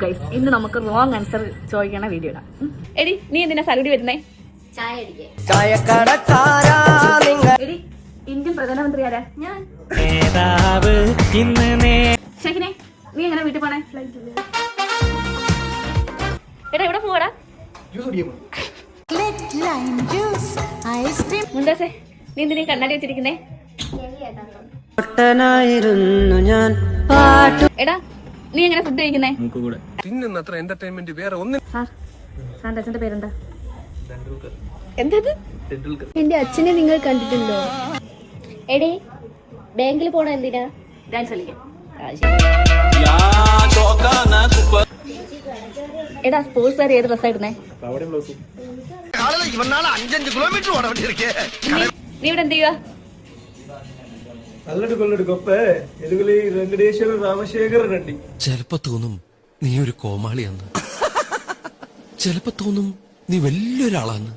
Guys, ഇന്ന് നമുക്ക് wrong answer ചോദിക്കണ വീഡിയോ ഇടാം. എടി, നീ എന്തിനാ സലുടി വരുന്നേ? എടി, ഇന്ത്യൻ പ്രധാനമന്ത്രി ആരാ? ഞാൻ. ഷെഹിനെ, നീ എങ്ങനെ വീട്ടിൽ പോണേ? എടാ, എവിടെ പോവാടാ? മുണ്ടാസേ, നീ എന്തിനാ കണ്ണാടി വെച്ചിരിക്കുന്നേ? എടാ, നീ എങ്ങനെ ഫുഡ് കഴിക്കുന്നേ? സാറിന്റെ അച്ഛന്റെ പേരെന്താ? എന്തത്? എന്റെ അച്ഛനെ നിങ്ങൾ കണ്ടിട്ടുണ്ടോ? എടേ, ബാങ്കിൽ പോണ എന്തിനാ? ഡാൻസ് കളിക്കാൻ. എടാ, സ്പോർട്സ് കാർ ഏത് ഡ്രസ്സാ ഇടുന്നേ? നീ ഇവിടെ എന്ത് ചെയ്യുക? ചിലപ്പോ തോന്നും നീ ഒരു കോമാളിയാന്ന്, ചിലപ്പോ തോന്നും നീ വലിയൊരാളാന്ന്.